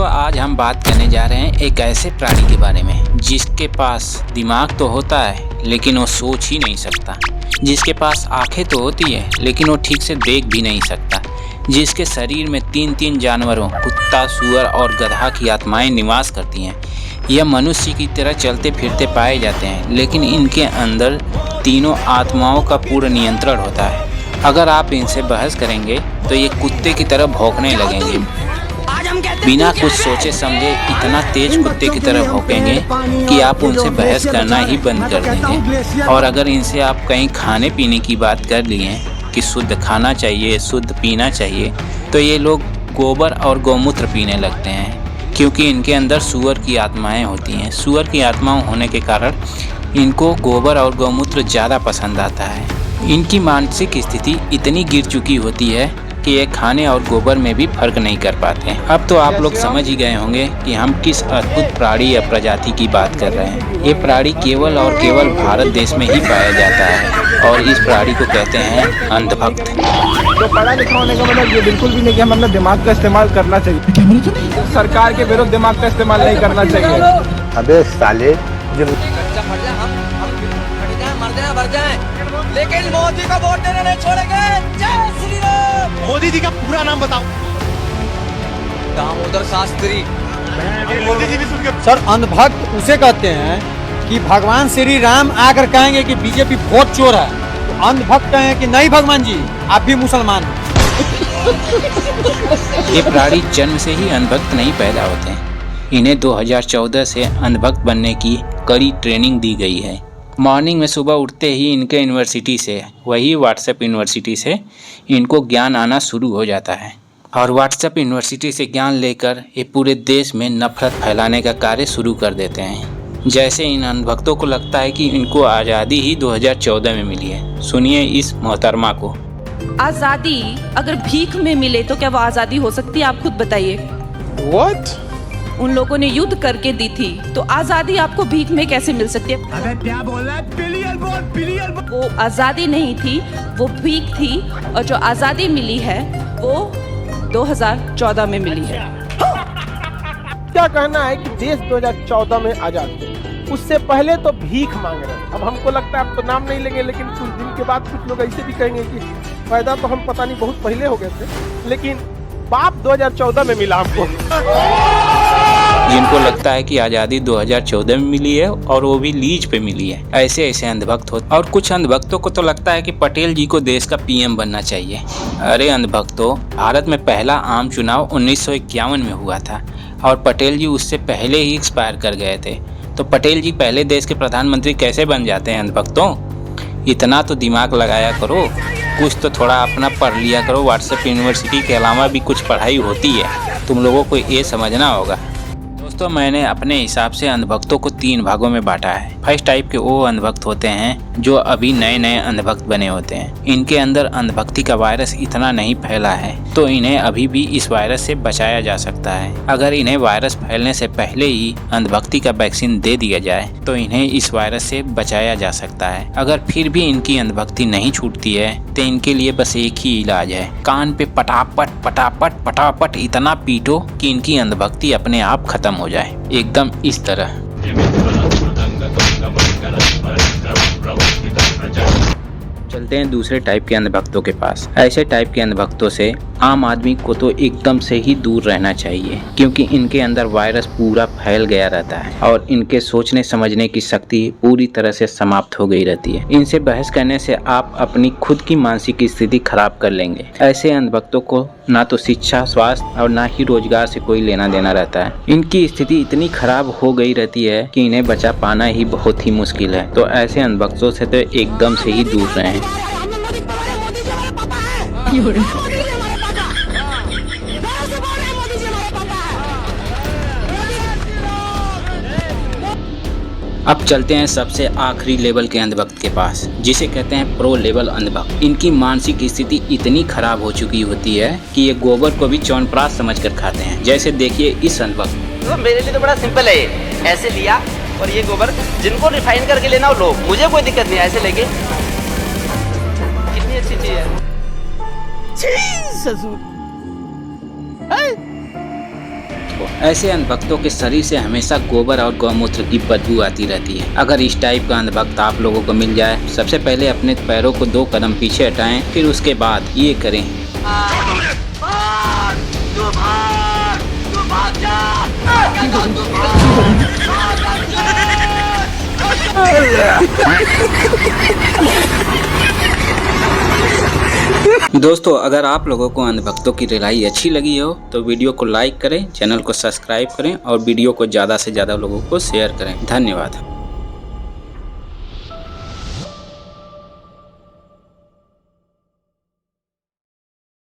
दोस्तों आज हम बात करने जा रहे हैं एक ऐसे प्राणी के बारे में जिसके पास दिमाग तो होता है लेकिन वो सोच ही नहीं सकता, जिसके पास आंखें तो होती है लेकिन वो ठीक से देख भी नहीं सकता, जिसके शरीर में तीन जानवरों कुत्ता, सुअर और गधा की आत्माएं निवास करती हैं। यह मनुष्य की तरह चलते फिरते पाए जाते हैं लेकिन इनके अंदर तीनों आत्माओं का पूर्ण नियंत्रण होता है। अगर आप इनसे बहस करेंगे तो ये कुत्ते की तरह भौंकने लगेंगे, बिना कुछ सोचे समझे इतना तेज कुत्ते की तरह भौंकेंगे कि आप उनसे बहस करना ही बंद कर देंगे। और अगर इनसे आप कहीं खाने पीने की बात कर लिए कि शुद्ध खाना चाहिए, शुद्ध पीना चाहिए, तो ये लोग गोबर और गौमूत्र पीने लगते हैं, क्योंकि इनके अंदर सूअर की आत्माएं होती हैं। सूअर की आत्माओं होने के कारण इनको गोबर और गौमूत्र ज़्यादा पसंद आता है। इनकी मानसिक स्थिति इतनी गिर चुकी होती है कि ये खाने और गोबर में भी फर्क नहीं कर पाते हैं। अब तो आप लोग समझ ही गए होंगे कि हम किस अद्भुत प्राणी या प्रजाति की बात कर रहे हैं। ये प्राणी केवल और केवल भारत देश में ही पाया जाता है और इस प्राणी को कहते हैं अंधभक्त। तो पढ़ा लिखा होने का मतलब ये बिल्कुल भी नहीं कि हम अपना दिमाग का इस्तेमाल करना चाहिए। सरकार के विरुद्ध दिमाग का इस्तेमाल नहीं करना चाहिए। अबे साले लेकिन मोदी का वोट देने नहीं छोड़ेंगे। जय श्री राम। मोदी जी का पूरा नाम बताओ। दामोदर शास्त्री। मोदी जी भी सुन के सर, अंधभक्त उसे कहते हैं कि भगवान श्री राम आकर कहेंगे कि बीजेपी वोट चोर है, तो अंधभक्त कहें कि नहीं भगवान जी आप भी मुसलमान हैं। ये प्राणी जन्म से ही अंधभक्त नहीं पैदा होते हैं। इन्हें 2014 से अंधभक्त बनने की कड़ी ट्रेनिंग दी गई है। मॉर्निंग में सुबह उठते ही इनके यूनिवर्सिटी से, वही व्हाट्सएप यूनिवर्सिटी से इनको ज्ञान आना शुरू हो जाता है और व्हाट्सएप यूनिवर्सिटी से ज्ञान लेकर ये पूरे देश में नफरत फैलाने का कार्य शुरू कर देते हैं। जैसे इन अंधभक्तों को लगता है कि इनको आज़ादी ही 2014 में मिली है। सुनिए इस मोहतरमा को। आज़ादी अगर भीख में मिले तो क्या वो आज़ादी हो सकती है? आप खुद बताइए। What? उन लोगों ने युद्ध करके दी थी, तो आज़ादी आपको भीख में कैसे मिल सकती है? अबे क्या बोल रहा है? बिलियन बोल। वो आज़ादी नहीं थी, वो भीख थी, और जो आज़ादी मिली है वो 2014 में मिली है। क्या कहना है कि देश 2014 में आजाद थे, उससे पहले तो भीख मांग रहे हैं। अब हमको लगता है अब तो नाम नहीं लेंगे, लेकिन कुछ दिन के बाद कुछ लोग ऐसे भी कहेंगे कि पैदा तो हम पता नहीं बहुत पहले हो गए थे, लेकिन बाप 2014 में मिला हमको। जिनको लगता है कि आज़ादी 2014 में मिली है और वो भी लीज पे मिली है, ऐसे अंधभक्त होते। और कुछ अंधभक्तों को तो लगता है कि पटेल जी को देश का पीएम बनना चाहिए। अरे अंधभक्तों, भारत में पहला आम चुनाव 1951 में हुआ था और पटेल जी उससे पहले ही एक्सपायर कर गए थे, तो पटेल जी पहले देश के प्रधानमंत्री कैसे बन जाते हैं? अंधभक्तों, इतना तो दिमाग लगाया करो, कुछ तो थोड़ा अपना पढ़ लिया करो। व्हाट्सएप यूनिवर्सिटी के अलावा भी कुछ पढ़ाई होती है, तुम लोगों को ये समझना होगा। दोस्तों, मैंने अपने हिसाब से अंधभक्तों को 3 भागों में बांटा है। फर्स्ट टाइप के वो अंधभक्त होते हैं जो अभी नए अंधभक्त बने होते हैं। इनके अंदर अंधभक्ति का वायरस इतना नहीं फैला है, तो इन्हें अभी भी इस वायरस से बचाया जा सकता है। अगर इन्हें वायरस फैलने से पहले ही अंधभक्ति का वैक्सीन दे दिया जाए तो इन्हें इस वायरस से बचाया जा सकता है। अगर फिर भी इनकी अंधभक्ति नहीं छूटती है तो इनके लिए बस एक ही इलाज है, कान पे पटापट पटापट पटापट इतना पीटो कि इनकी अंधभक्ति अपने आप खत्म हो जाए, एकदम इस तरह। चलते हैं दूसरे टाइप के अंधभक्तों के पास। ऐसे टाइप के अंधभक्तों से आम आदमी को तो एकदम से ही दूर रहना चाहिए, क्योंकि इनके अंदर वायरस पूरा फैल गया रहता है और इनके सोचने समझने की शक्ति पूरी तरह से समाप्त हो गई रहती है। इनसे बहस करने से आप अपनी खुद की मानसिक स्थिति खराब कर लेंगे। ऐसे अंधभक्तों को ना तो शिक्षा, स्वास्थ्य और ना ही रोजगार से कोई लेना देना रहता है। इनकी स्थिति इतनी खराब हो गई रहती है कि इन्हें बचा पाना ही बहुत ही मुश्किल है। तो ऐसे अंधभक्तों से तो एकदम से ही दूर रहें। अब चलते हैं सबसे आखिरी लेवल के अंधभक्त के पास, जिसे कहते हैं प्रो लेवल अंधभक्त। इनकी मानसिक स्थिति इतनी खराब हो चुकी होती है कि ये गोबर को भी च्यवनप्राश समझकर खाते हैं। जैसे देखिए इस अंधभक्त। तो मेरे लिए तो बड़ा सिंपल है, ऐसे लिया और ये गोबर जिनको रिफाइन करके लेना हो लो, मुझे कोई दिक्कत नहीं है। ऐसे लेके कितनी अच्छी चीज है। को। ऐसे अंधभक्तों के शरीर से हमेशा गोबर और गौमूत्र की बदबू आती रहती है। अगर इस टाइप का अंधभक्त आप लोगों को मिल जाए, सबसे पहले अपने पैरों को 2 कदम पीछे हटाएं, फिर उसके बाद ये करें। दोस्तों, अगर आप लोगों को अंधभक्तों की रिलाई अच्छी लगी हो तो वीडियो को लाइक करें, चैनल को सब्सक्राइब करें और वीडियो को ज़्यादा से ज़्यादा लोगों को शेयर करें। धन्यवाद।